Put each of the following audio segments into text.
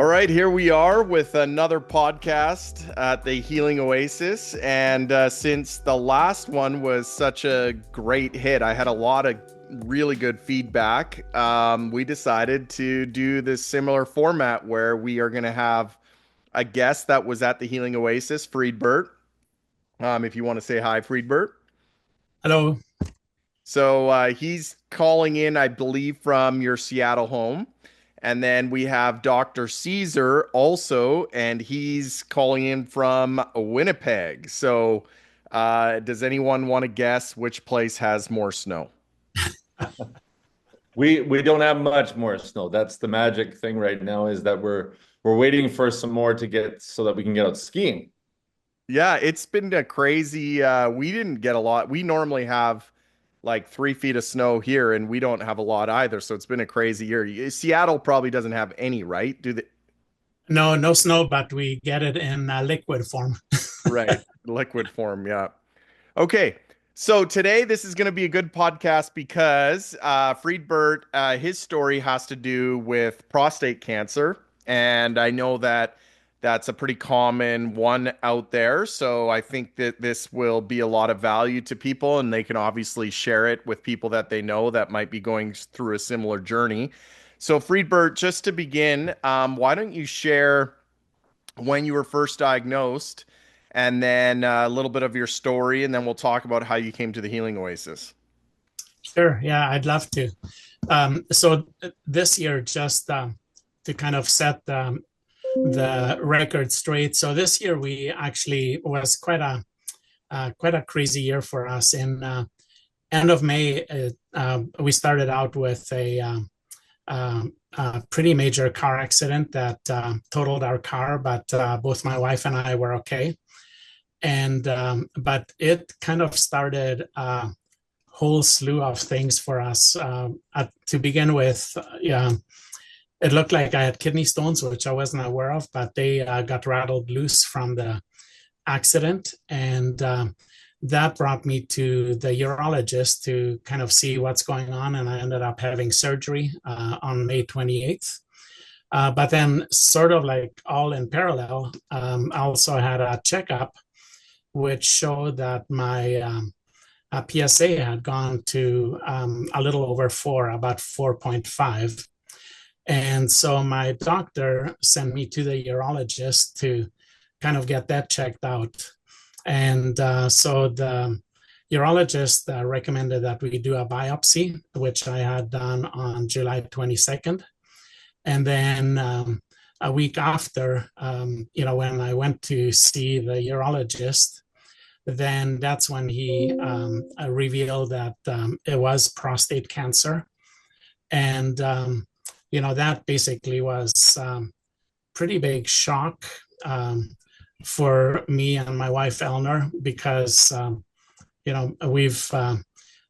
All right, here we are with another podcast at the Healing Oasis. And since the last one was such a great hit, I had a lot of really good feedback. We decided to do this similar format where we are going to have a guest that was at the Healing Oasis, Friedbert. If you want to say hi, Friedbert. Hello. So he's calling in, I believe, from your Seattle home. And then we have Dr. Caesar also, and he's calling in from Winnipeg. So does anyone want to guess which place has more snow? We don't have much more snow. That's the magic thing right now is that we're waiting for some more to get so that we can get out skiing. Yeah, it's been a crazy. We didn't get a lot. We normally have like 3 feet of snow here, and we don't have a lot either. So it's been a crazy year. Seattle probably doesn't have any, right? Do they? No, no snow, but we get it in liquid form. Right, liquid form. Yeah. Okay. So today this is going to be a good podcast because Friedbert, his story has to do with prostate cancer, and I know that that's a pretty common one out there. So I think that this will be a lot of value to people, and they can obviously share it with people that they know that might be going through a similar journey. So Friedbert, just to begin, why don't you share when you were first diagnosed, and then a little bit of your story, and then we'll talk about how you came to the Healing Oasis. Sure. Yeah, I'd love to. So this year, just to kind of set the record straight. So this year we actually was quite a crazy year for us. In end of May, we started out with a pretty major car accident that totaled our car, but both my wife and I were okay. And but it kind of started a whole slew of things for us. To begin with, yeah, it looked like I had kidney stones, which I wasn't aware of, but they got rattled loose from the accident, and that brought me to the urologist to kind of see what's going on, and I ended up having surgery on May 28th. But then, sort of like all in parallel, I also had a checkup which showed that my PSA had gone to a little over 4, about 4.5. And so my doctor sent me to the urologist to kind of get that checked out. And so the urologist recommended that we do a biopsy, which I had done on July 22nd. And then a week after, when I went to see the urologist, then that's when he revealed that it was prostate cancer. And, that basically was pretty big shock for me and my wife, Eleanor, because, we've,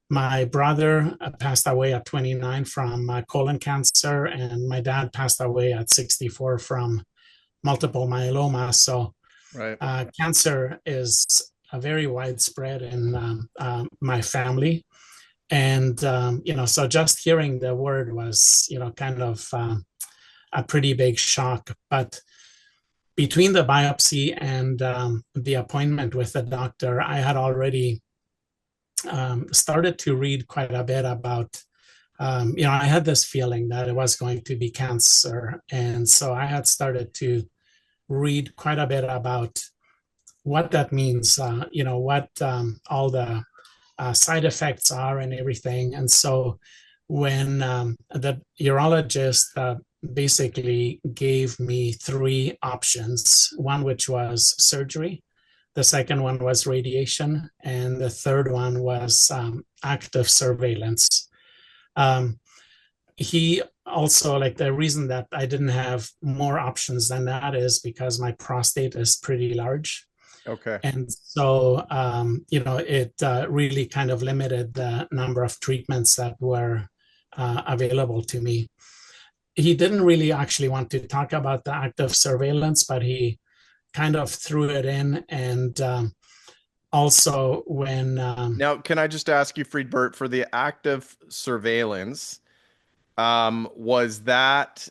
my brother passed away at 29 from colon cancer, and my dad passed away at 64 from multiple myeloma. So Right. cancer is a very widespread in my family. And, so just hearing the word was, kind of a pretty big shock. But between the biopsy and the appointment with the doctor, I had already started to read quite a bit about, I had this feeling that it was going to be cancer. And so I had started to read quite a bit about what that means, what all the side effects are and everything. And so when the urologist basically gave me 3 options, one which was surgery, the second one was radiation, and the third one was active surveillance. He also, like, the reason that I didn't have more options than that is because my prostate is pretty large. Okay. And so, it really kind of limited the number of treatments that were available to me. He didn't really actually want to talk about the active surveillance, but he kind of threw it in. And also when Now, can I just ask you, Friedbert, for the active surveillance, Was that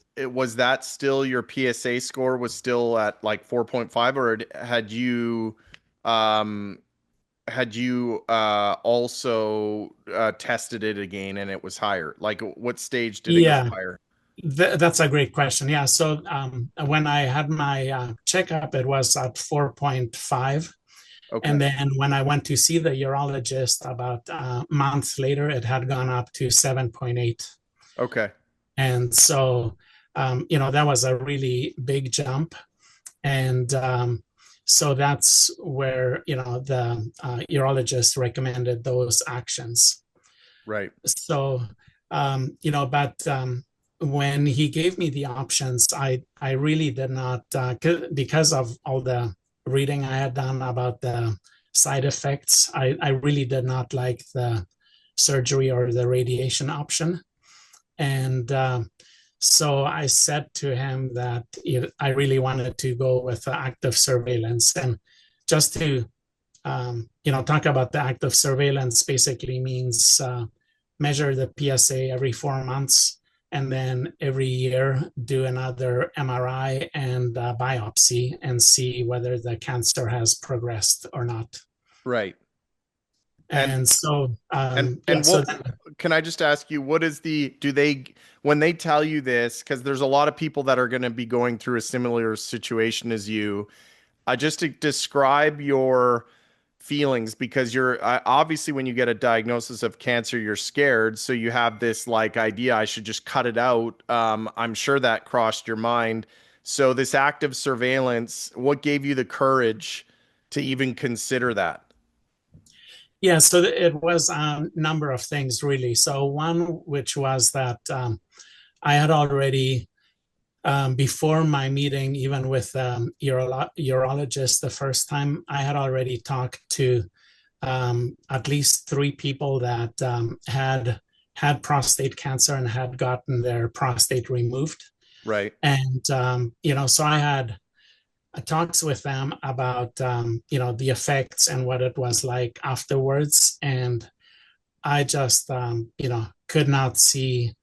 still your PSA score was still at like 4.5, or um had you also tested it again and it was higher? Like what stage did it go Yeah, higher? that's a great question. Yeah, so when I had my checkup, it was at 4.5. And Okay. then when I went to see the urologist about months later, it had gone up to 7.8. Okay. And so, that was a really big jump. And so that's where, the urologist recommended those actions. Right. So, but when he gave me the options, I really did not, because of all the reading I had done about the side effects, I really did not like the surgery or the radiation option. And so I said to him that I really wanted to go with active surveillance. And just to talk about the active surveillance basically means measure the PSA every 4 months, and then every year do another MRI and biopsy and see whether the cancer has progressed or not. Right. And And so, yeah, and so what then, can I just ask you, what is the do they when they tell you this, because there's a lot of people that are going to be going through a similar situation as you, just to describe your feelings, because you're obviously when you get a diagnosis of cancer, you're scared. So you have this like idea, I should just cut it out. I'm sure that crossed your mind. So this active surveillance, what gave you the courage to even consider that? yeah, so it was a number of things really. So one, which was that I had already before my meeting, even with urologist the first time, I had already talked to at least three people that had prostate cancer and had gotten their prostate removed. Right. And, so I had talks with them about, the effects and what it was like afterwards. And I just, could not see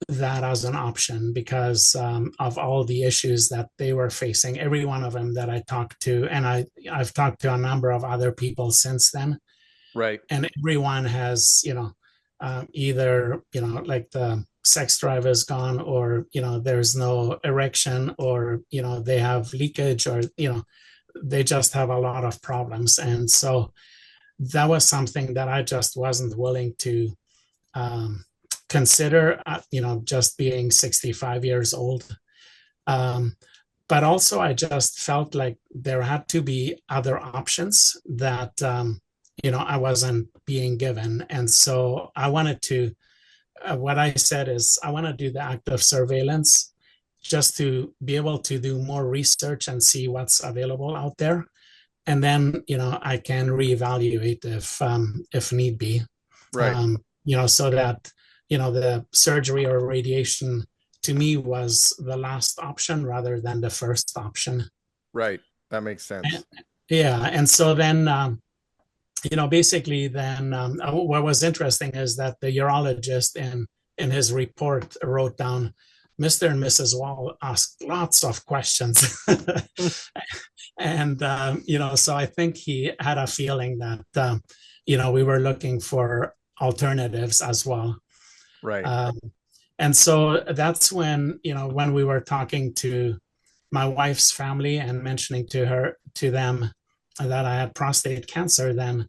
that as an option because of all the issues that they were facing. Every one of them that I talked to, and I've talked to a number of other people since then, Right. and everyone has, either like the sex drive is gone, or there's no erection, or they have leakage, or they just have a lot of problems. And so that was something that I just wasn't willing to um, consider, just being 65 years old. Um, but also, I just felt like there had to be other options that, I wasn't being given. And so I wanted to, what I said is, I want to do the active surveillance just to be able to do more research and see what's available out there. And then, I can reevaluate if need be, Right. so that, the surgery or radiation to me was the last option rather than the first option. Right. That makes And, sense. yeah. And so then, basically then what was interesting is that the urologist in his report wrote down, Mr. and Mrs. Wall asked lots of questions. And, so I think he had a feeling that, we were looking for alternatives as well. Right. Um, and so that's when we were talking to my wife's family and mentioning to them that I had prostate cancer, then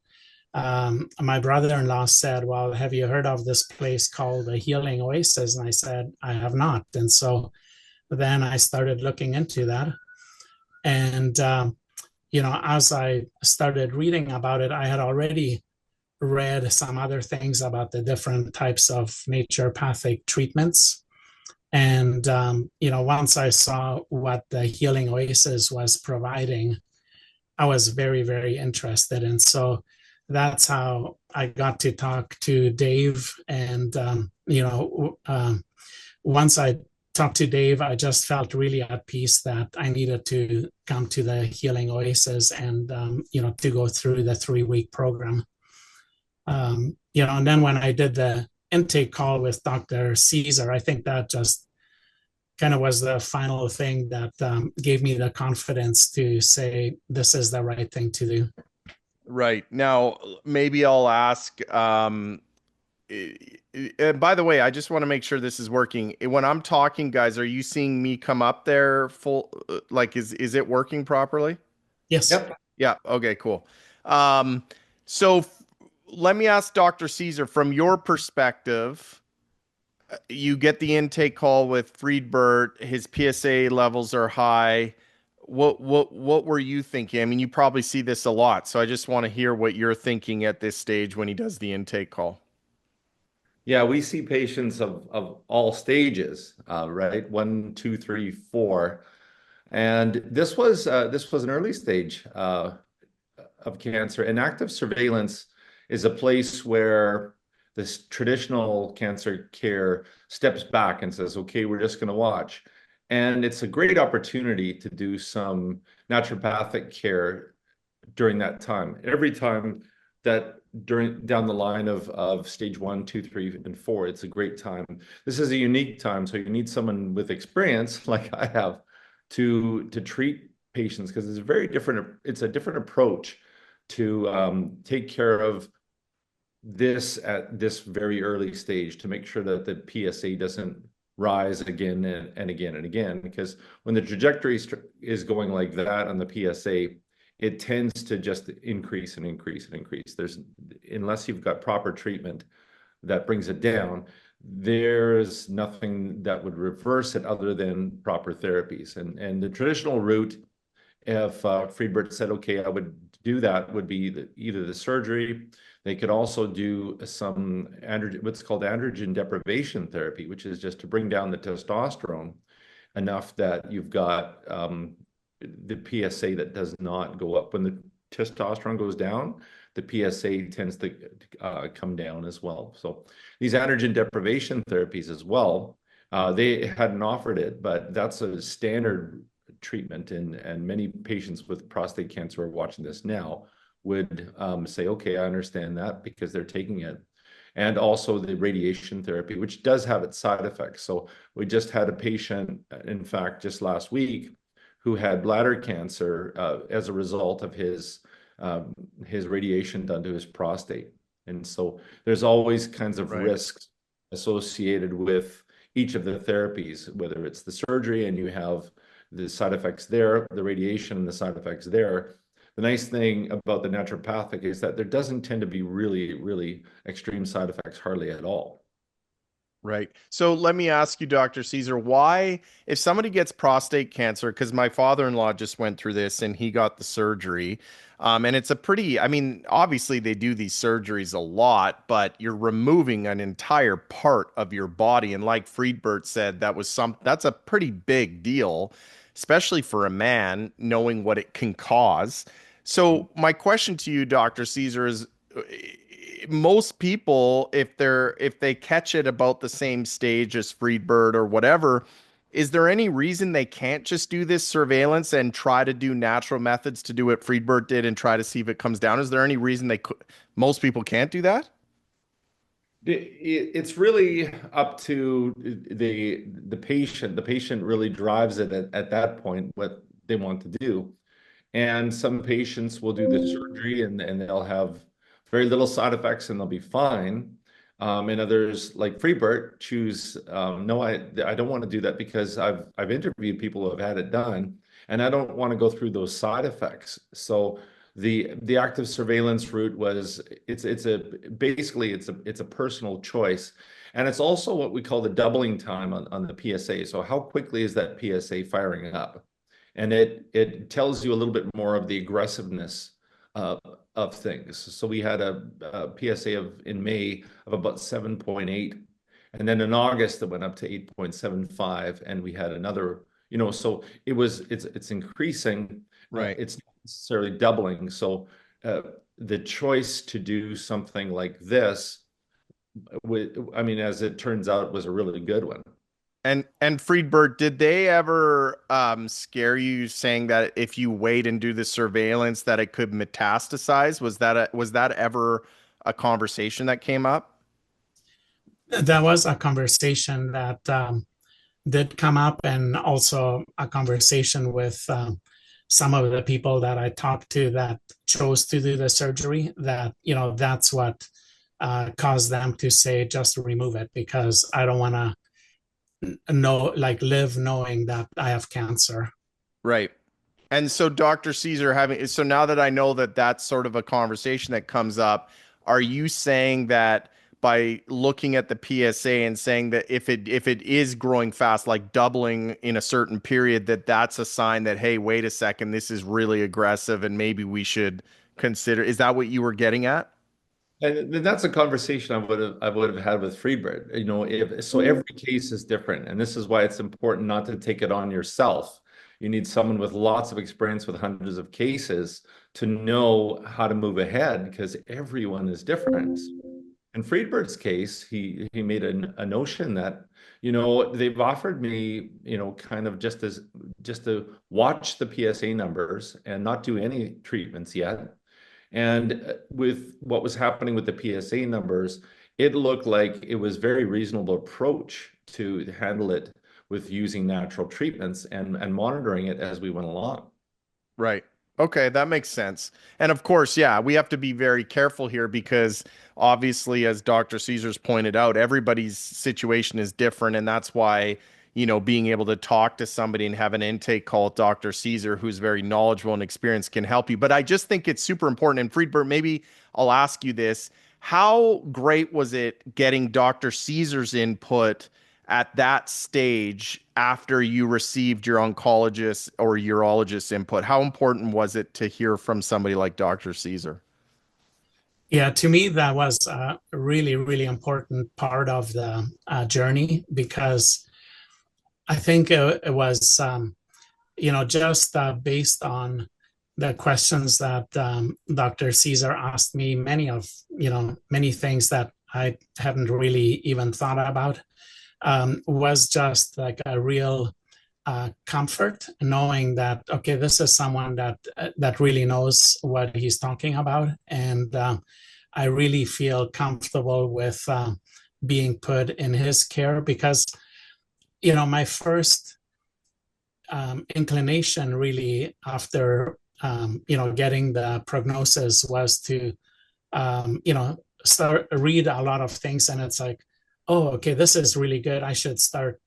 my brother-in-law said, well, have you heard of this place called the Healing Oasis? And I said, I have not. And so then I started looking into that. And, as I started reading about it, I had already read some other things about the different types of naturopathic treatments. And, once I saw what the Healing Oasis was providing, I was very, very interested. And so that's how I got to talk to Dave. And, once I talked to Dave, I just felt really at peace that I needed to come to the Healing Oasis and, to go through the 3-week program. And then when I did the intake call with Dr. Caesar, I think that just kind of was the final thing that gave me the confidence to say this is the right thing to do. Right. Now, maybe I'll ask, and by the way, I just want to make sure this is working. When I'm talking, guys, are you seeing me come up there full, like is it working properly? Yes. Yep. Yeah. Okay, cool. Um, so let me ask Dr. Caesar, from your perspective, you get the intake call with Friedbert, his PSA levels are high. What were you thinking? I mean, you probably see this a lot, so I just want to hear what you're thinking at this stage when he does the intake call. Yeah, we see patients of all stages, right? One, two, three, four. And this was an early stage of cancer. And active surveillance is a place where this traditional cancer care steps back and says, okay, we're just going to watch. And it's a great opportunity to do some naturopathic care during that time. Every time that during down the line of stage one, two, three, and four, it's a great time. This is a unique time, so you need someone with experience, like I have, to treat patients because it's a very different. It's a different approach to take care of this at this very early stage to make sure that the PSA doesn't rise again and again and again. Because when the trajectory is going like that on the PSA, it tends to just increase and increase and increase. Unless you've got proper treatment that brings it down, there's nothing that would reverse it other than proper therapies. And the traditional route, if Friedbert said, okay, I would do that, would be either the surgery. They could also do some what's called androgen deprivation therapy, which is just to bring down the testosterone enough that you've got the PSA that does not go up. When the testosterone goes down, the PSA tends to come down as well. So these androgen deprivation therapies as well, they hadn't offered it, but that's a standard treatment. And many patients with prostate cancer are watching this now would say, okay, I understand that because they're taking it. And also the radiation therapy, which does have its side effects. So we just had a patient, in fact, just last week, who had bladder cancer as a result of his radiation done to his prostate. And so there's always kinds of Right. risks associated with each of the therapies, whether it's the surgery and you have the side effects there, the radiation and the side effects there. The nice thing about the naturopathic is that there doesn't tend to be really, really extreme side effects, hardly at all. Right. So let me ask you, Dr. Caesar, why, if somebody gets prostate cancer, because my father-in-law just went through this and he got the surgery, and it's a pretty, I mean, obviously they do these surgeries a lot, but you're removing an entire part of your body. And like Friedbert said, that's a pretty big deal, especially for a man, knowing what it can cause. So my question to you, Dr. Caesar, is most people, if they catch it about the same stage as Friedbert or whatever, is there any reason they can't just do this surveillance and try to do natural methods to do what Friedbert did and try to see if it comes down? Is there any reason most people can't do that? It's really up to the patient. The patient really drives it at that point, what they want to do. And some patients will do the surgery and they'll have very little side effects and they'll be fine. And others, like Freebert, choose, no, I don't want to do that because I've interviewed people who have had it done and I don't want to go through those side effects. So the active surveillance route was it's a personal choice. And it's also what we call the doubling time on the PSA. So how quickly is that PSA firing up? And it tells you a little bit more of the aggressiveness of things. So we had a PSA in May of about 7.8, and then in August it went up to 8.75, and we had another, so it's increasing. Right. It's not necessarily doubling. So the choice to do something like this, I mean, as it turns out, was a really good one. And Friedbert, did they ever scare you saying that if you wait and do the surveillance that it could metastasize? Was that ever a conversation that came up? That was a conversation that did come up, and also a conversation with some of the people that I talked to that chose to do the surgery, that, that's what caused them to say, just remove it, because I don't want to live knowing that I have cancer. Right. And so Dr. Caesar so now that I know that that's sort of a conversation that comes up, are you saying that by looking at the PSA and saying that if it is growing fast, like doubling in a certain period, that that's a sign that, hey, wait a second, this is really aggressive and maybe we should consider, is that what you were getting at? And that's a conversation I would have had with Friedbert. If so, every case is different, and this is why it's important not to take it on yourself. You need someone with lots of experience with hundreds of cases to know how to move ahead because everyone is different. In Friedbert's case, he made a notion that, they've offered me, kind of just to watch the PSA numbers and not do any treatments yet. And with what was happening with the PSA numbers, it looked like it was very reasonable approach to handle it with using natural treatments and monitoring it as we went along. Right. Okay, that makes sense. And of course, yeah, we have to be very careful here because obviously, as Dr. Caesar's pointed out, everybody's situation is different. And that's why, being able to talk to somebody and have an intake call with Dr. Caesar, who's very knowledgeable and experienced, can help you. But I just think it's super important. And Friedbert, maybe I'll ask you this. How great was it getting Dr. Caesar's input at that stage after you received your oncologist or urologist input? How important was it to hear from somebody like Dr. Caesar? Yeah, to me, that was a really, really important part of the journey, because I think it was, just based on the questions that Dr. Caesar asked me, many things that I hadn't really even thought about, was just like a real comfort, knowing that, okay, this is someone that really knows what he's talking about, and I really feel comfortable with being put in his care, because my first inclination, really, after getting the prognosis, was to start read a lot of things, and it's like, oh, okay, this is really good, I should start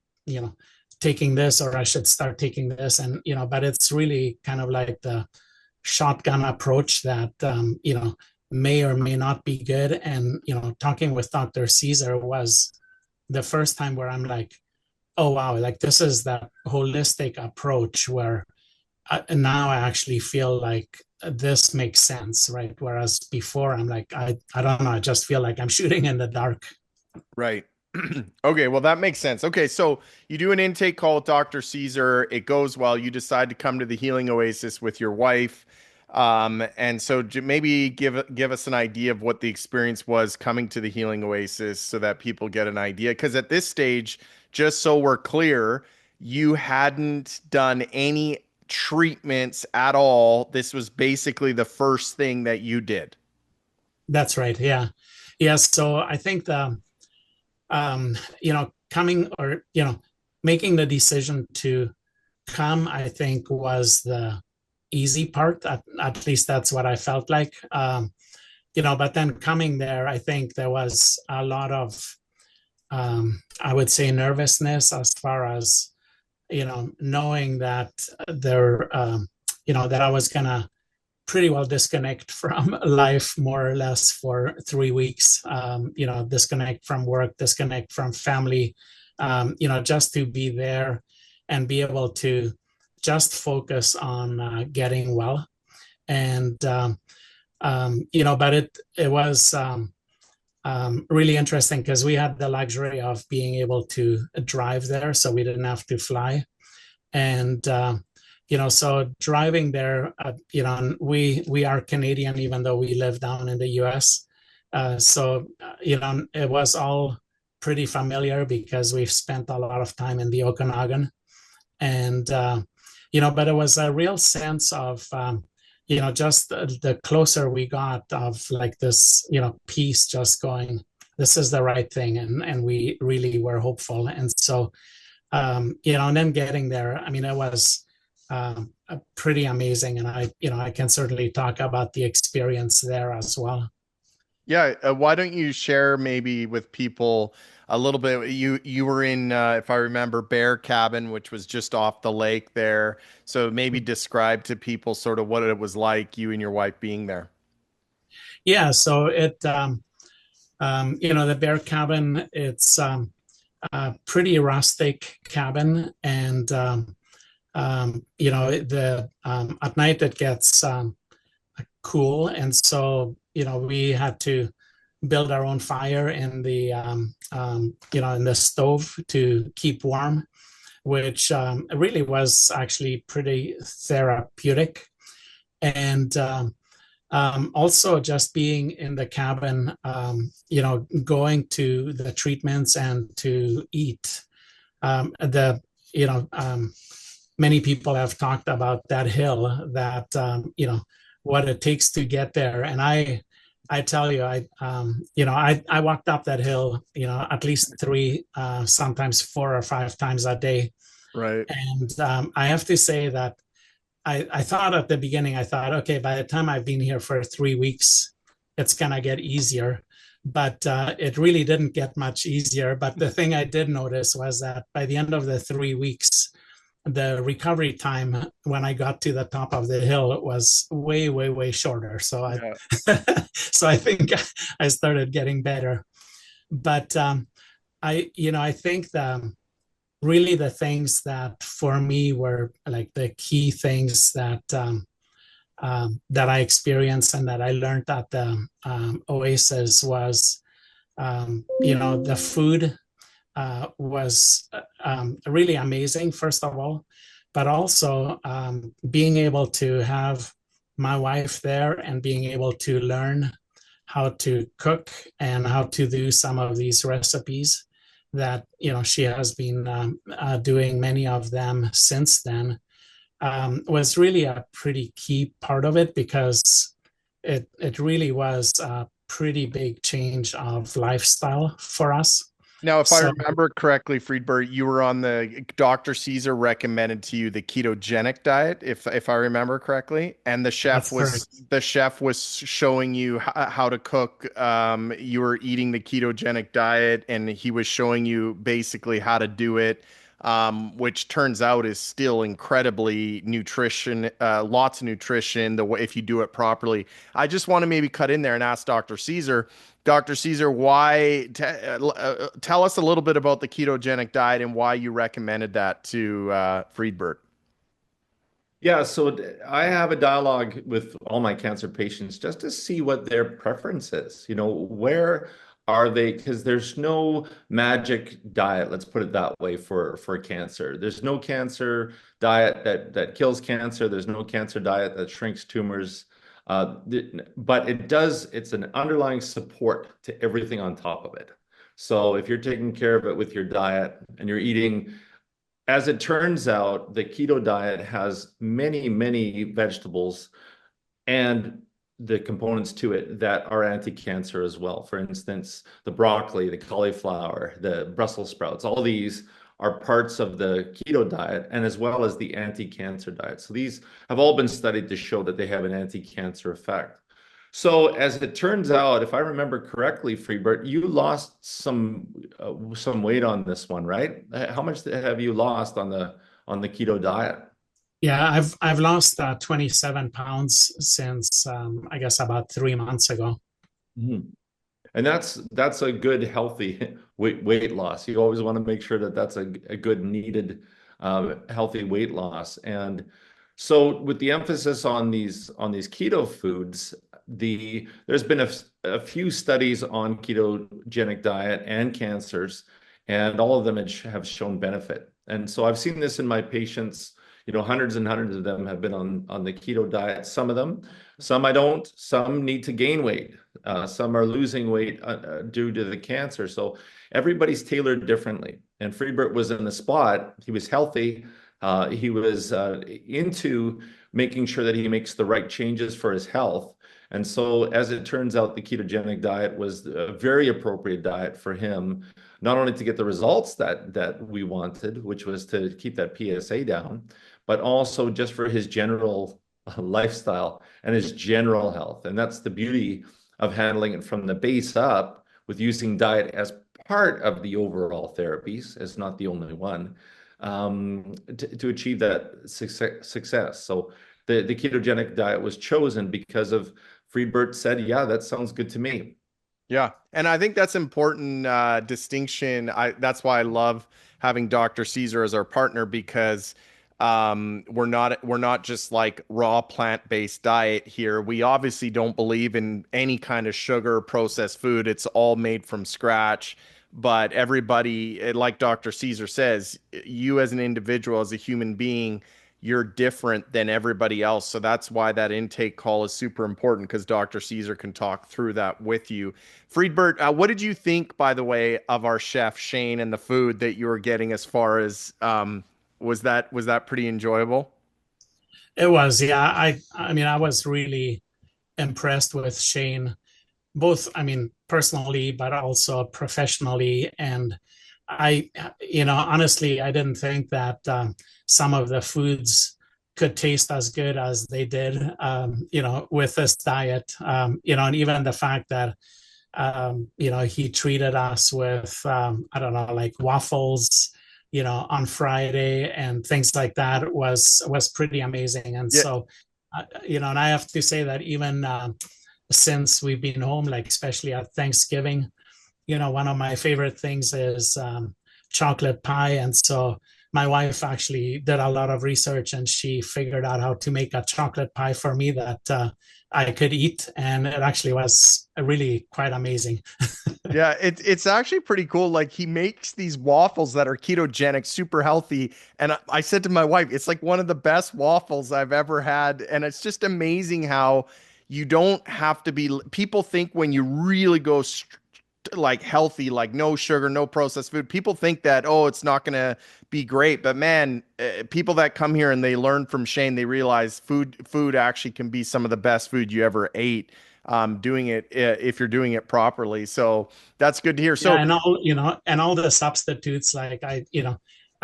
taking this, or I should start taking this. And but it's really kind of like the shotgun approach that may or may not be good. And talking with Dr. Caesar was the first time where I'm like, oh wow, like this is that holistic approach where now I actually feel like this makes sense, right? Whereas before I'm like, I don't know, I just feel like I'm shooting in the dark. Right. Okay, well, that makes sense. Okay, so you do an intake call with Dr. Caesar. It goes well. You decide to come to the Healing Oasis with your wife. And so maybe give us an idea of what the experience was coming to the Healing Oasis so that people get an idea. Because at this stage, just so we're clear, you hadn't done any treatments at all. This was basically the first thing that you did. That's right. Yeah. Yeah. So I think coming, or, making the decision to come, I think, was the easy part. At least that's what I felt like. But then coming there, I think there was a lot of, I would say, nervousness, as far as, knowing that that I was going to pretty well disconnect from life, more or less, for 3 weeks. Disconnect from work, disconnect from family, just to be there and be able to just focus on getting well. And but it was really interesting, because we had the luxury of being able to drive there, so we didn't have to fly. And so driving there, we are Canadian, even though we live down in the US. It was all pretty familiar, because we've spent a lot of time in the Okanagan. And but it was a real sense of just the closer we got, of like this peace just going this is the right thing, and we really were hopeful. And so, and then getting there, I mean, it was pretty amazing, and I can certainly talk about the experience there as well. Yeah, why don't you share maybe with people a little bit? You were in, if I remember, Bear Cabin, which was just off the lake there. So maybe describe to people sort of what it was like, you and your wife being there. Yeah, so the Bear Cabin, it's a pretty rustic cabin, and the at night it gets cool, and so we had to build our own fire in the stove to keep warm, which really was actually pretty therapeutic. And also just being in the cabin, going to the treatments and to eat. The you know Many people have talked about that hill, that what it takes to get there, and I tell you, I walked up that hill, at least three, sometimes 4 or 5 times a day. Right. And I have to say that I thought at the beginning, I thought, okay, by the time I've been here for 3 weeks, it's gonna get easier. But it really didn't get much easier. But the thing I did notice was that by the end of the 3 weeks, the recovery time when I got to the top of the hill was way, way, way shorter. So Yeah. so I think I started getting better. But I think really the things that for me were like the key things that I experienced and that I learned at the Oasis was, the food was really amazing, first of all, but also being able to have my wife there and being able to learn how to cook and how to do some of these recipes that she has been doing many of them since then, was really a pretty key part of it, because it really was a pretty big change of lifestyle for us. Now, if I So remember correctly, Friedbert, you were on the Dr. Caesar recommended to you the ketogenic diet, if I remember correctly, and that's correct. the chef was showing you how to cook. You were eating the ketogenic diet, and he was showing you basically how to do it, which turns out is still incredibly nutrition, lots of nutrition. The way if you do it properly. I just want to maybe cut in there and ask Dr. Caesar. Dr. Caesar, tell us a little bit about the ketogenic diet and why you recommended that to Friedbert. Yeah, so I have a dialogue with all my cancer patients just to see what their preference is. Where are they? Because there's no magic diet, let's put it that way, for cancer. There's no cancer diet that kills cancer. There's no cancer diet that shrinks tumors. But it's an underlying support to everything on top of it. So if you're taking care of it with your diet and you're eating, as it turns out, the keto diet has many, many vegetables and the components to it that are anti-cancer as well. For instance, the broccoli, the cauliflower, the Brussels sprouts, all these are parts of the keto diet, and as well as the anti-cancer diet. So these have all been studied to show that they have an anti-cancer effect. So as it turns out, if I remember correctly, Freebert, you lost some weight on this one, right? How much have you lost on the keto diet? Yeah, I've lost 27 pounds since I guess about 3 months ago. Mhm. And that's a good healthy weight loss. You always want to make sure that that's a good needed healthy weight loss. And so with the emphasis on these keto foods, there's been a few studies on ketogenic diet and cancers, and all of them have shown benefit. And so I've seen this in my patients. Hundreds and hundreds of them have been on the keto diet. Some of them, some I don't. Some need to gain weight. Some are losing weight due to the cancer. So everybody's tailored differently. And Friedbert was in the spot. He was healthy. He was into making sure that he makes the right changes for his health. And so, as it turns out, the ketogenic diet was a very appropriate diet for him, not only to get the results that we wanted, which was to keep that PSA down, but also just for his general lifestyle and his general health. And that's the beauty of handling it from the base up with using diet as part of the overall therapies, as not the only one, to achieve that success. So the ketogenic diet was chosen because of Friedbert said, yeah, that sounds good to me. Yeah, and I think that's important distinction. That's why I love having Dr. Caesar as our partner because we're not just like raw plant-based diet here. We obviously don't believe in any kind of sugar processed food. It's all made from scratch. But everybody, like Dr. Caesar says, you as an individual, as a human being, you're different than everybody else. So that's why that intake call is super important because Dr. Caesar can talk through that with you. Friedbert, what did you think, by the way, of our chef Shane and the food that you were getting as far as was that pretty enjoyable? It was, yeah. I mean, I was really impressed with Shane, both, I mean, personally, but also professionally. And honestly, I didn't think that some of the foods could taste as good as they did, with this diet. And even the fact that, he treated us with, I don't know, like waffles, on Friday and things like that was pretty amazing. And Yeah. so, and I have to say that even since we've been home, like especially at Thanksgiving, one of my favorite things is chocolate pie. And so my wife actually did a lot of research and she figured out how to make a chocolate pie for me that I could eat. And it actually was really quite amazing. Yeah, it's actually pretty cool. Like he makes these waffles that are ketogenic, super healthy. And I said to my wife, it's like one of the best waffles I've ever had. And it's just amazing how you don't have to be, people think when you really go like healthy, like no sugar, no processed food, people think that, oh, it's not going to be great. But man, people that come here and they learn from Shane, they realize food actually can be some of the best food you ever ate doing it if you're doing it properly. So that's good to hear. Yeah, So and all the substitutes, like I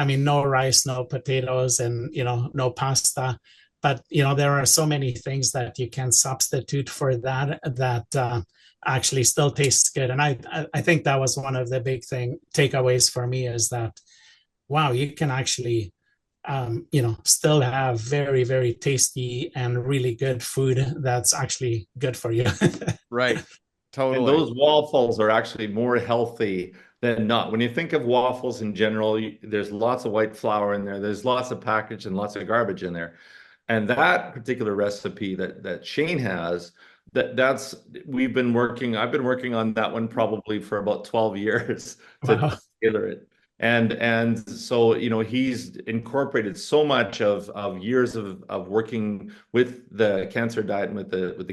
mean, no rice, no potatoes, and no pasta. But there are so many things that you can substitute for that actually still tastes good. And I think that was one of the big takeaways for me is that wow, you can actually still have very, very tasty and really good food that's actually good for you. right, And totally. those waffles are actually more healthy than not. When you think of waffles in general, there's lots of white flour in there. There's lots of package and lots of garbage in there. And that particular recipe that Shane has, that's I've been working on that one probably for about 12 years to Wow. tailor it. And so, he's incorporated so much of years of working with the cancer diet and with the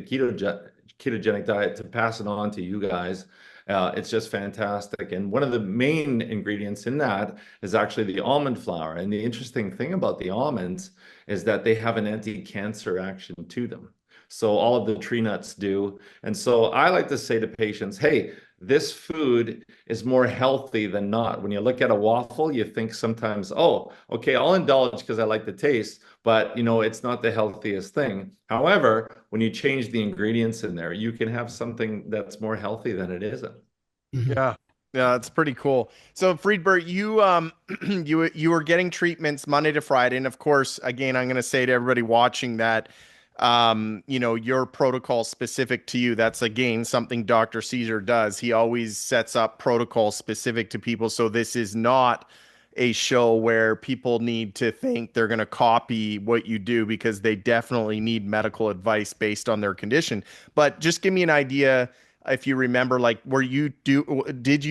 ketogenic diet to pass it on to you guys. It's just fantastic. And one of the main ingredients in that is actually the almond flour. And the interesting thing about the almonds is that they have an anti-cancer action to them. So all of the tree nuts do. And so I like to say to patients, hey, this food is more healthy than not. When you look at a waffle, you think sometimes, oh, okay, I'll indulge because I like the taste, but it's not the healthiest thing. However, when you change the ingredients in there, you can have something that's more healthy than it isn't. Mhm. Yeah. Yeah, it's pretty cool. So Friedbert, you you were getting treatments Monday to Friday, and of course, again, I'm going to say to everybody watching that your protocol specific to you. That's again something Dr. Caesar does. He always sets up protocol specific to people. So this is not a show where people need to think they're going to copy what you do because they definitely need medical advice based on their condition. But just give me an idea if you remember, like, did you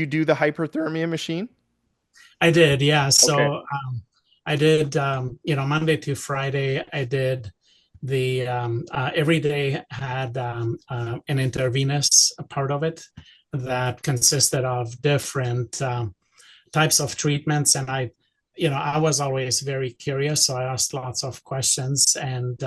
do the hyperthermia machine? I did, yeah. Okay. So I did, Monday to Friday, I did every day had an intravenous part of it that consisted of different types of treatments. And I was always very curious. So I asked lots of questions. And,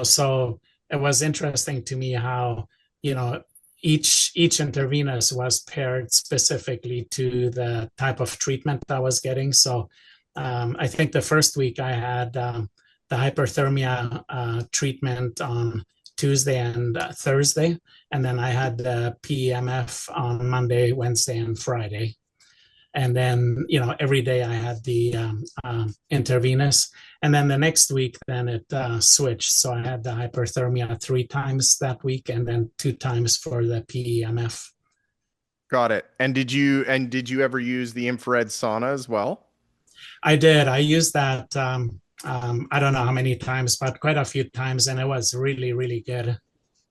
so it was interesting to me how, you know, each intravenous was paired specifically to the type of treatment I was getting. So I think the first week I had the hyperthermia treatment on Tuesday and Thursday, and then I had the PEMF on Monday, Wednesday, and Friday. And then, you know, every day I had the intravenous. And then the next week, then it switched. So I had the hyperthermia 3 times that week, and then 2 times for the PEMF. Got it. And did you ever use the infrared sauna as well? I did. I used that. I don't know how many times, but quite a few times, and it was really, really good.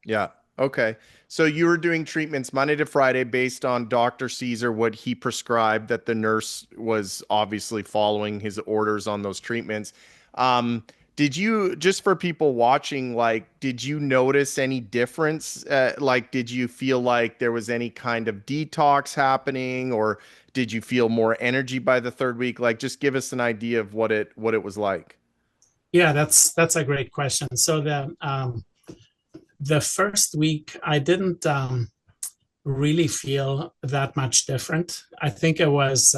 Yeah. Okay. So you were doing treatments Monday to Friday based on Dr. Caesar, what he prescribed, that the nurse was obviously following his orders on those treatments. Um, did you, just for people watching, like, did you notice any difference? Like, did you feel like there was any kind of detox happening, or did you feel more energy by the third week? Like, just give us an idea of what it was like. Yeah, that's a great question. So the first week I didn't really feel that much different. I think it was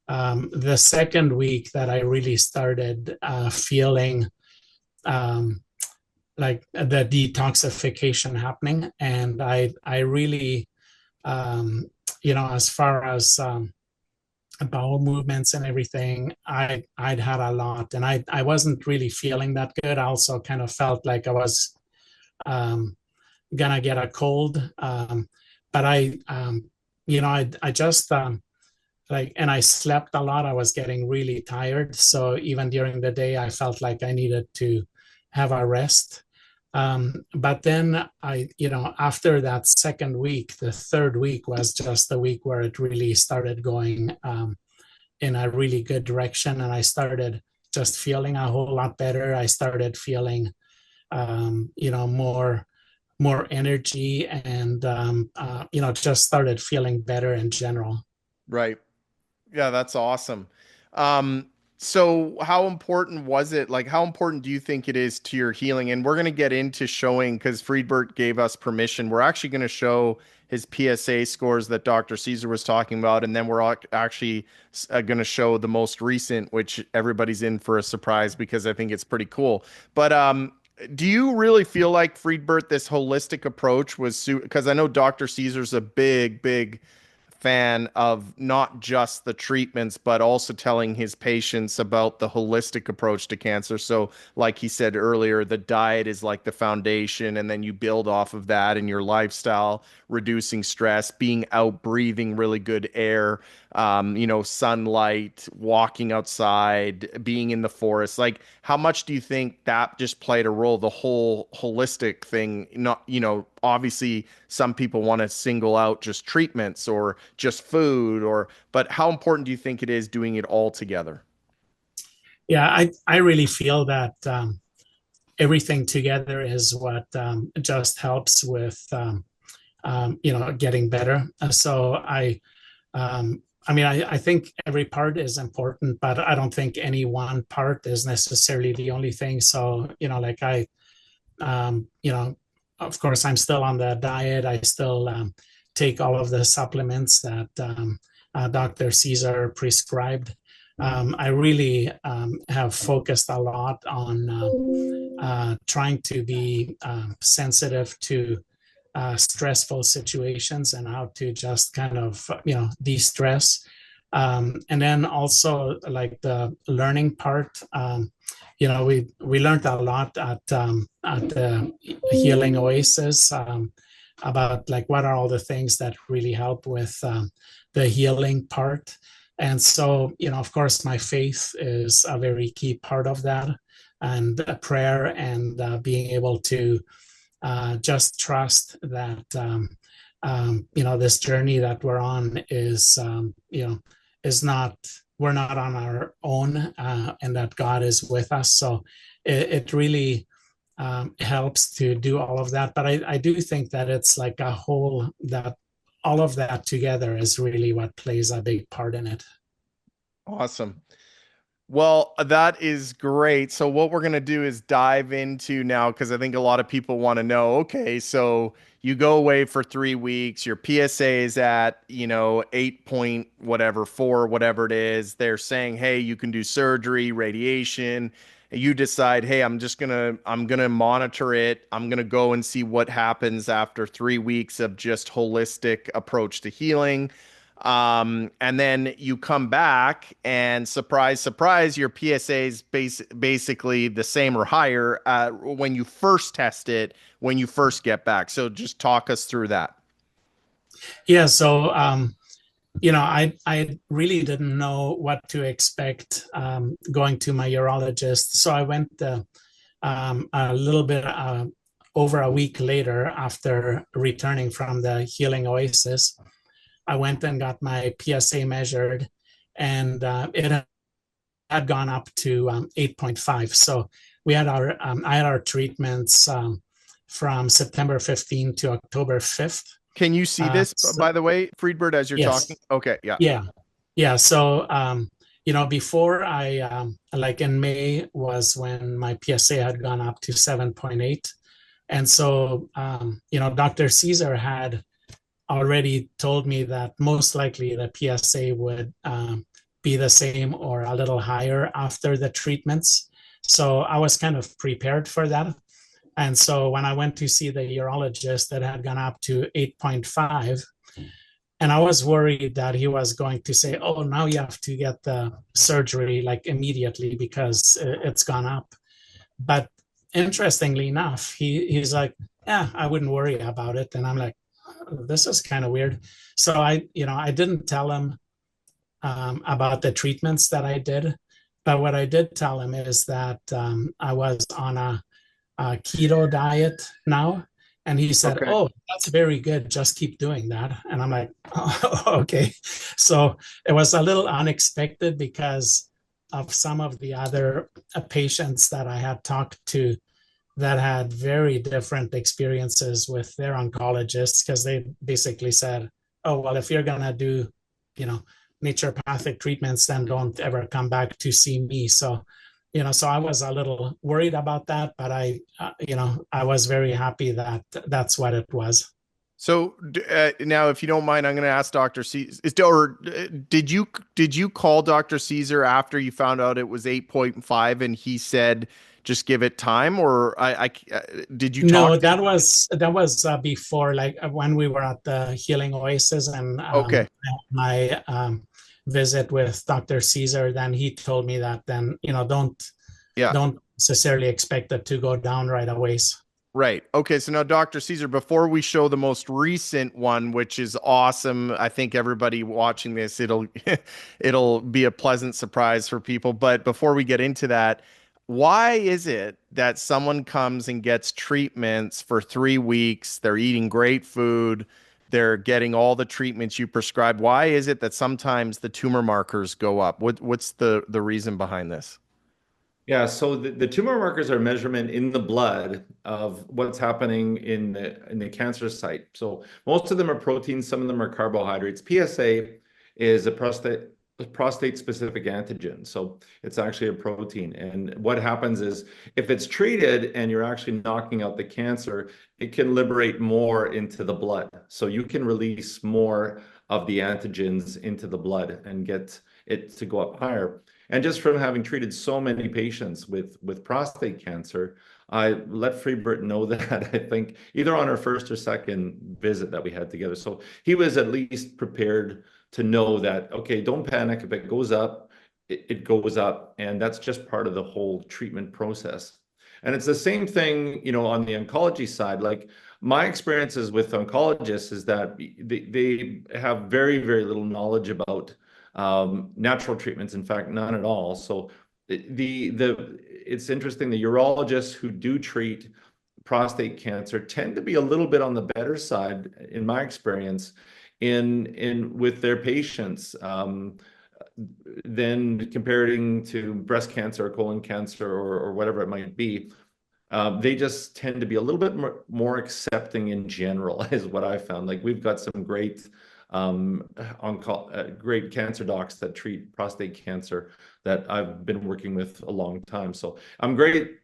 the second week that I really started feeling um, like the detoxification happening, and I really you know, as far as bowel movements and everything, I'd had a lot, and I wasn't really feeling that good. I also kind of felt like I was um, gonna get a cold. But you know, I just like, and I slept a lot. I was getting really tired. So even during the day, I felt like I needed to have a rest. But then you know, after that second week, the third week was just the week where it really started going in a really good direction. And I started just feeling a whole lot better. I started feeling, you know, more energy, and you know, just started feeling better in general. Right. Yeah, that's awesome. Um, so how important was it? Like, how important do you think it is to your healing? And we're going to get into showing, because Friedbert gave us permission. We're actually going to show his PSA scores that Dr. Caesar was talking about, and then we're actually going to show the most recent, which everybody's in for a surprise because I think it's pretty cool. But do you really feel like Friedbert, this holistic approach was, because I know Dr. Caesar's a big fan of not just the treatments, but also telling his patients about the holistic approach to cancer. So, like he said earlier, the diet is like the foundation, and then you build off of that in your lifestyle, reducing stress, being out, breathing really good air, you know, sunlight, walking outside, being in the forest. Like, how much do you think that just played a role, the whole holistic thing? Not, you know, obviously some people want to single out just treatments or just food, or, but how important do you think it is doing it all together? Yeah, I really feel that everything together is what just helps with you know, getting better. So I mean, I think every part is important, but I don't think any one part is necessarily the only thing. So, you know, like you know, of course, I'm still on the diet. I still take all of the supplements that Dr. Caesar prescribed. I really have focused a lot on trying to be sensitive to stressful situations and how to just kind of, you know, de-stress. And then also like the learning part, you know, we learned a lot at the Healing Oasis about like what are all the things that really help with the healing part. And so, you know, of course, my faith is a very key part of that, and prayer, and being able to just trust that you know, this journey that we're on is you know, is not, we're not on our own, and that God is with us. So it really helps to do all of that. But I do think that it's like a whole, that all of that together is really what plays a big part in it. Awesome. Well, that is great. So what we're going to do is dive into now because I think a lot of people want to know, okay, so you go away for 3 weeks, your PSA is at, 8 point whatever, 4, whatever it is. They're saying, hey, you can do surgery, radiation. And you decide, hey, I'm gonna monitor it. I'm gonna go and see what happens after 3 weeks of just holistic approach to healing. And then you come back and surprise, surprise, your PSA is basically the same or higher when you first test it, when you first get back. So just talk us through that. Yeah, so I really didn't know what to expect going to my urologist. So I went a little bit over a week later after returning from the Healing Oasis. I went and got my PSA measured, and it had gone up to 8.5. So I had our treatments from September 15th to October 5th. Can you see this, So, by the way, Friedbert, as you're talking? yes, Okay, yeah. yeah, yeah. So before like in May was when my PSA had gone up to 7.8, and so Dr. Caesar had already told me that most likely the PSA would be the same or a little higher after the treatments. So I was kind of prepared for that. And so when I went to see the urologist, that had gone up to 8.5. And I was worried that he was going to say, oh, now you have to get the surgery like immediately because it's gone up. But interestingly enough, he's like, yeah, I wouldn't worry about it. And I'm like, this is kind of weird. So I didn't tell him about the treatments that I did, but what I did tell him is that I was on a keto diet now, and he said, Okay. "Oh, that's very good. Just keep doing that." And I'm like, oh, "Okay." So it was a little unexpected because of some of the other patients that I had talked to that had very different experiences with their oncologists because they basically said, "Oh, well, if you're gonna do, you know, naturopathic treatments, then don't ever come back to see me." So, so I was a little worried about that, but I was very happy that that's what it was. So now, if you don't mind, I'm going to ask Dr. Caesar, or did you call Dr. Caesar after you found out it was 8.5 and he said just give it time, or did you No, talk to him? that was before, like when we were at the Healing Oasis and Okay, my visit with Dr. Caesar. Then he told me that then yeah. don't necessarily expect it to go down right away. Right. Okay. So now, Dr. Caesar, before we show the most recent one, which is awesome, I think everybody watching this, it'll be a pleasant surprise for people. But before we get into that, why is it that someone comes and gets treatments for 3 weeks? They're eating great food, they're getting all the treatments you prescribe. Why is it that sometimes the tumor markers go up? What's the reason behind this? Yeah, so the tumor markers are measurement in the blood of what's happening in the cancer site. So most of them are proteins, some of them are carbohydrates. PSA is a prostate specific antigen. So it's actually a protein. And what happens is if it's treated and you're actually knocking out the cancer, it can liberate more into the blood. So you can release more of the antigens into the blood and get it to go up higher. And just from having treated so many patients with prostate cancer, I let Friedbert know that I think either on our first or second visit that we had together. So he was at least prepared to know that, okay, don't panic. If it goes up, it goes up. And that's just part of the whole treatment process. And it's the same thing, on the oncology side. Like my experiences with oncologists is that they have very, very little knowledge about natural treatments, in fact, none at all. So it's interesting, the urologists who do treat prostate cancer tend to be a little bit on the better side, in my experience, in with their patients, than comparing to breast cancer or colon cancer or whatever it might be. They just tend to be a little bit more accepting in general, is what I found. Like we've got some great great cancer docs that treat prostate cancer that I've been working with a long time. So I'm great.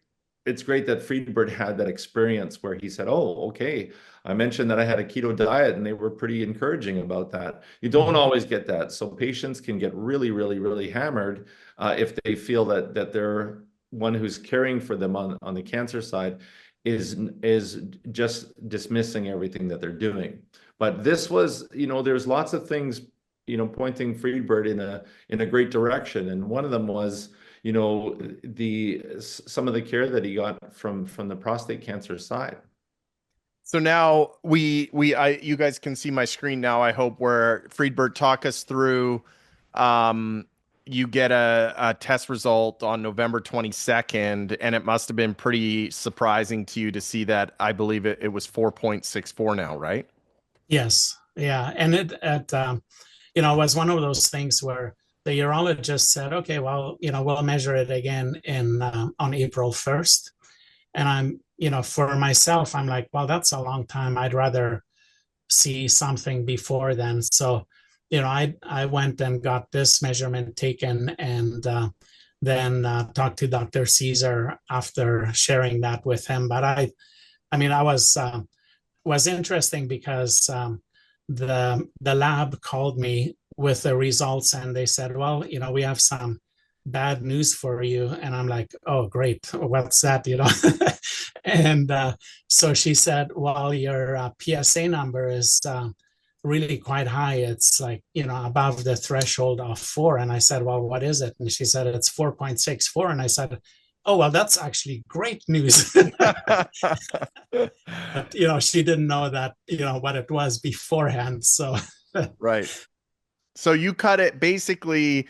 It's great that Friedbert had that experience where he said, "Oh, okay, I mentioned that I had a keto diet, and they were pretty encouraging about that." You don't always get that, so patients can get really, really, really hammered if they feel that they're one who's caring for them on the cancer side is just dismissing everything that they're doing. But this was, there's lots of things, pointing Friedbert in a great direction, and one of them was, some of the care that he got from the prostate cancer side. So now you guys can see my screen now, I hope, where Friedbert talk us through. Um, you get a test result on November 22nd, and it must have been pretty surprising to you to see that. I believe it was 4.64 now, right? Yes, yeah, and it was one of those things where the urologist said, okay, well, we'll measure it again in on April 1st. And for myself, I'm like, well, that's a long time. I'd rather see something before then. So, I went and got this measurement taken, and then talked to Dr. Caesar after sharing that with him. But I was interesting because the lab called me with the results, and they said, well, we have some bad news for you. And I'm like, oh, great, what's that? And so she said, well, your PSA number is really quite high. It's like, above the threshold of 4. And I said, well, what is it? And she said, it's 4.64. And I said, oh, well, that's actually great news. But she didn't know that what it was beforehand. So Right. So you cut it basically,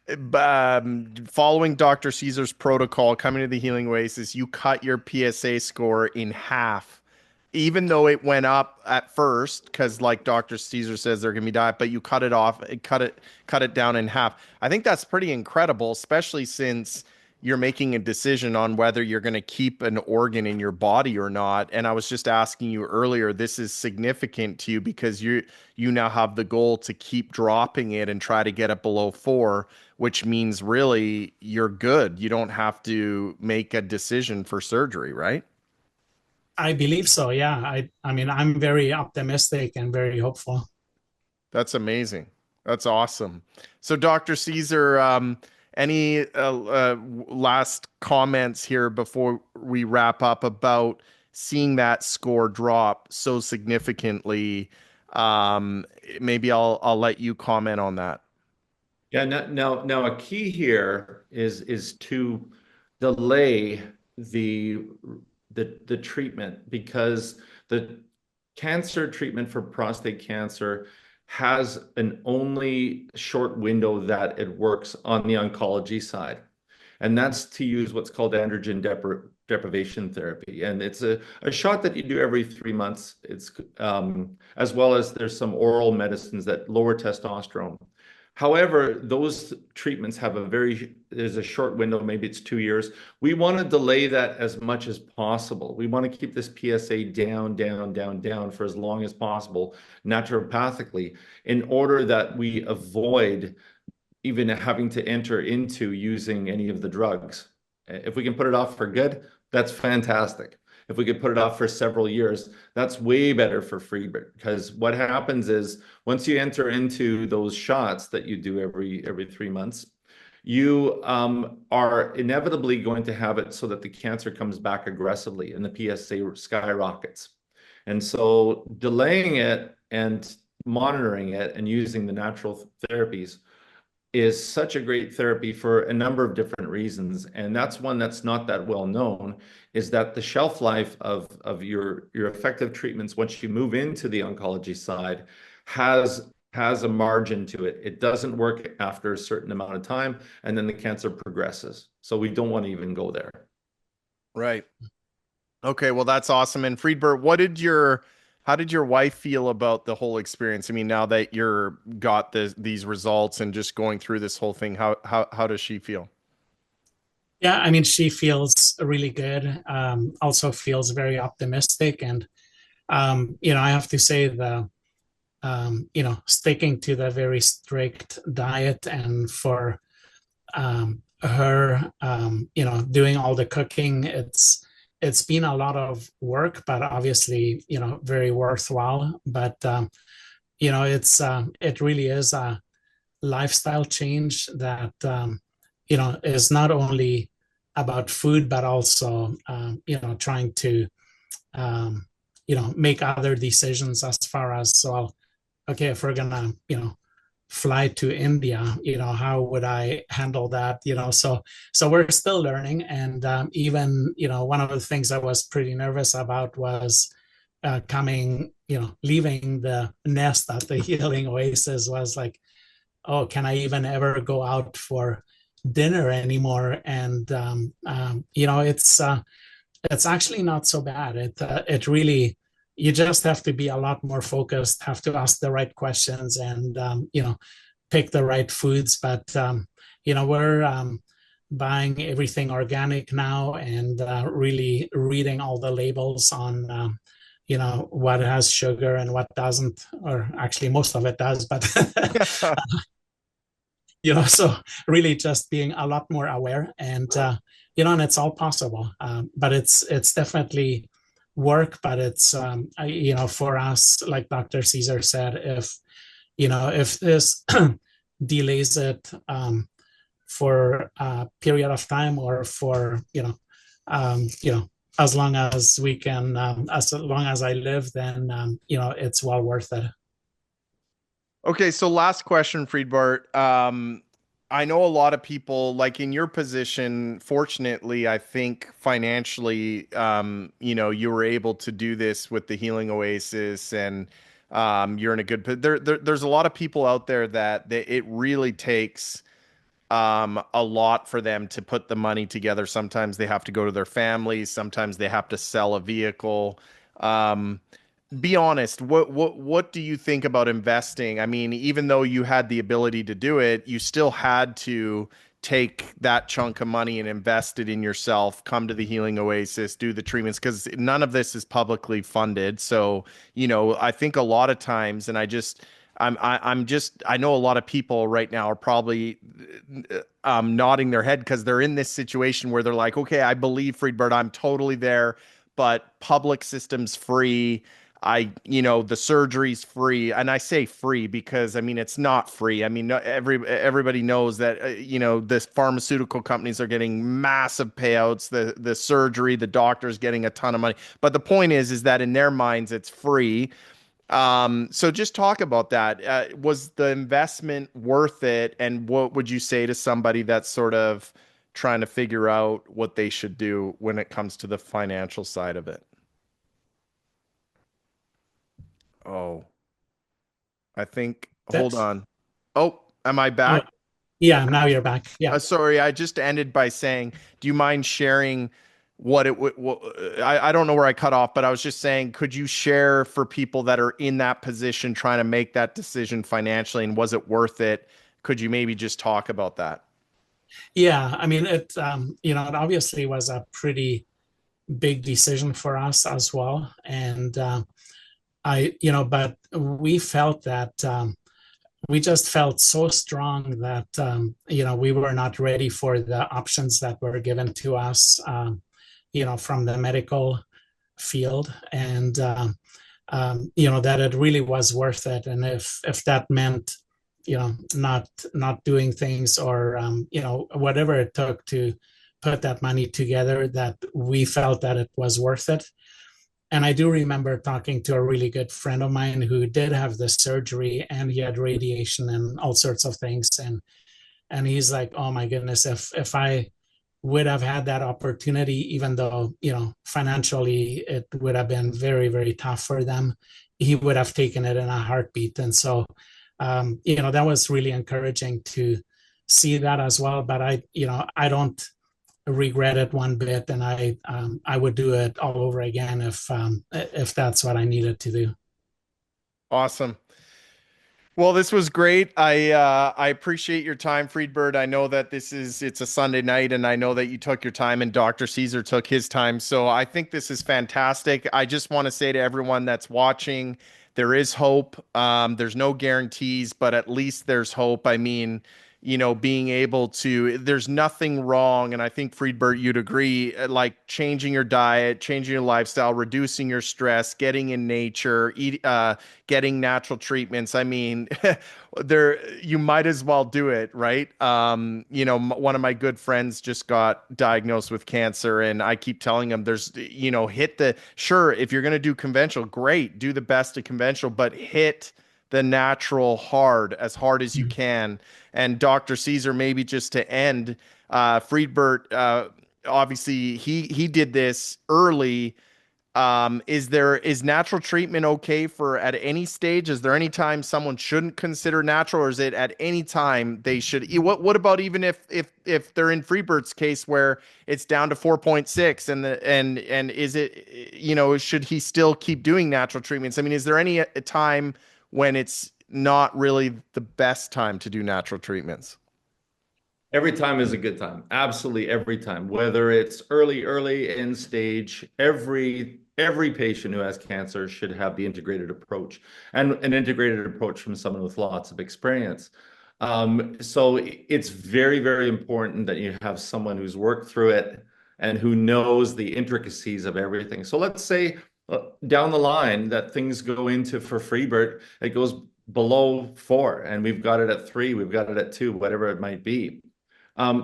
following Dr. Caesar's protocol, coming to the Healing Oasis, you cut your PSA score in half, even though it went up at first, because like Dr. Caesar says, they're gonna be diet, but you cut it off, cut it down in half. I think that's pretty incredible, especially since you're making a decision on whether you're going to keep an organ in your body or not. And I was just asking you earlier, this is significant to you because you now have the goal to keep dropping it and try to get it below 4, which means really you're good. You don't have to make a decision for surgery, right? I believe so. Yeah. I mean, I'm very optimistic and very hopeful. That's amazing. That's awesome. So, Dr. Caesar, any last comments here before we wrap up about seeing that score drop so significantly? Maybe I'll let you comment on that. Yeah, now a key here is to delay the the treatment, because the cancer treatment for prostate cancer has an only short window that it works on the oncology side. And that's to use what's called androgen deprivation therapy. And it's a shot that you do every 3 months. It's as well as there's some oral medicines that lower testosterone. However, those treatments have there's a short window, maybe it's 2 years. We want to delay that as much as possible. We want to keep this PSA down, down, down, down for as long as possible, naturopathically, in order that we avoid even having to enter into using any of the drugs. If we can put it off for good, that's fantastic. If we could put it off for several years, that's way better for Friedbert, because what happens is once you enter into those shots that you do every 3 months, you are inevitably going to have it so that the cancer comes back aggressively and the PSA skyrockets. And so delaying it and monitoring it and using the natural therapies is such a great therapy for a number of different reasons. And that's one that's not that well known, is that the shelf life of your effective treatments, once you move into the oncology side, has a margin to it. It doesn't work after a certain amount of time, and then the cancer progresses. So we don't want to even go there. Right. Okay, well that's awesome. And Friedbert, how did your wife feel about the whole experience? I mean, now that you're got these results and just going through this whole thing, how does she feel? Yeah, I mean, she feels really good. Also feels very optimistic, and I have to say sticking to the very strict diet, and for her, doing all the cooking. It's been a lot of work, but obviously, very worthwhile. But it really is a lifestyle change that is not only about food, but also trying to um, make other decisions as far as, well, okay, if we're gonna fly to India, how would I handle that? So we're still learning. And even, one of the things I was pretty nervous about was leaving the nest at the Healing Oasis, was like, oh, can I even ever go out for dinner anymore? And it's actually not so bad. It really, you just have to be a lot more focused, have to ask the right questions, and pick the right foods. But we're buying everything organic now, and really reading all the labels on what has sugar and what doesn't, or actually most of it does, but so really just being a lot more aware. And and it's all possible. But it's definitely work. But it's for us, like Dr. Caesar said, if this delays it for a period of time, or for as long as we can, as long as I live, then it's well worth it. Okay, so last question, Friedbert. I know a lot of people, like in your position, fortunately, I think financially, you were able to do this with the Healing Oasis, and you're in a good, there's a lot of people out there that it really takes a lot for them to put the money together. Sometimes they have to go to their families, sometimes they have to sell a vehicle. Um, be honest, what do you think about investing? I mean, even though you had the ability to do it, you still had to take that chunk of money and invest it in yourself, come to the Healing Oasis, do the treatments, because none of this is publicly funded. So, I think a lot of times, and I know a lot of people right now are probably nodding their head because they're in this situation where they're like, okay, I believe Friedbert, I'm totally there, but public system's free. The surgery's free, and I say free because I mean it's not free. I mean, everybody knows that the pharmaceutical companies are getting massive payouts. The surgery, the doctor's getting a ton of money. But the point is that in their minds it's free. So just talk about that. Was the investment worth it? And what would you say to somebody that's sort of trying to figure out what they should do when it comes to the financial side of it? Oh, I think, hold That on. Oh, am I Oh, back? yeah, now you're back. Yeah. Sorry, I just ended by saying, do you mind sharing what it would? I don't know where I cut off, but I was just saying, could you share for people that are in that position trying to make that decision financially, and was it worth it? Could you maybe just talk about that? Yeah, I mean, it obviously was a pretty big decision for us as well. And but we felt that, we just felt so strong that, we were not ready for the options that were given to us, from the medical field. And, that it really was worth it. And if that meant, not doing things, or, whatever it took to put that money together, that we felt that it was worth it. And I do remember talking to a really good friend of mine who did have the surgery, and he had radiation and all sorts of things. And he's like, oh my goodness, if I would have had that opportunity, even though, financially it would have been very, very tough for them, he would have taken it in a heartbeat. And so, that was really encouraging to see that as well. But I don't regret it one bit, and I would do it all over again if that's what I needed to do. Awesome. Well, this was great. I appreciate your time, Friedbert. I know that it's a Sunday night, and I know that you took your time, and Dr. Caesar took his time. So I think this is fantastic. I just want to say to everyone that's watching there is hope. There's no guarantees, but at least there's hope. I mean, being able to, there's nothing wrong. And I think Friedbert, you'd agree, like changing your diet, changing your lifestyle, reducing your stress, getting in nature, getting natural treatments. I mean, you might as well do it, right? One of my good friends just got diagnosed with cancer, and I keep telling him sure, if you're going to do conventional, great, do the best of conventional, but hit the natural as hard as you Mm. can. And Dr. Caesar, maybe just to end, Friedbert, obviously he did this early. Is natural treatment okay for at any stage? Is there any time someone shouldn't consider natural, or is it at any time they should? What about even if they're in Freebert's case where it's down to 4.6, and is it, should he still keep doing natural treatments? I mean, is there any a time when it's not really the best time to do natural treatments? Every time is a good time. Absolutely every time. Whether it's early, end stage, every patient who has cancer should have the integrated approach, and an integrated approach from someone with lots of experience. So it's very, very important that you have someone who's worked through it and who knows the intricacies of everything. So let's say down the line that things go into, for Freebert, it goes below 4, and we've got it at 3, we've got it at 2, whatever it might be.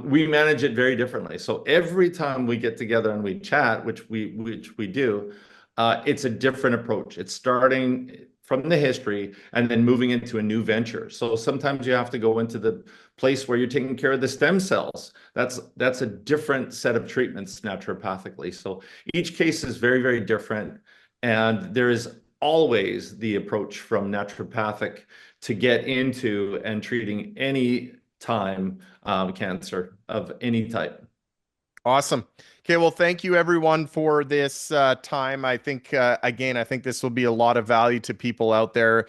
We manage it very differently. So every time we get together and we chat, which we do, it's a different approach. It's starting from the history and then moving into a new venture. So sometimes you have to go into the place where you're taking care of the stem cells. That's a different set of treatments naturopathically. So each case is very, very different. And there is always the approach from naturopathic to get into and treating any time cancer of any type. Awesome. Okay, well, thank you everyone for this time. I think, again, I think this will be a lot of value to people out there.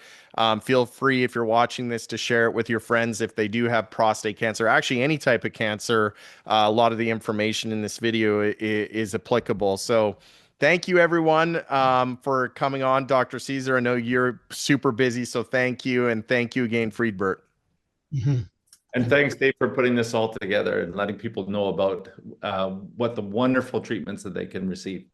Feel free, if you're watching this, to share it with your friends if they do have prostate cancer. Actually, any type of cancer, a lot of the information in this video is applicable. So thank you, everyone, for coming on. Dr. Caesar, I know you're super busy, so thank you. And thank you again, Friedbert. Mhm. And thanks, Dave, for putting this all together and letting people know about what the wonderful treatments that they can receive.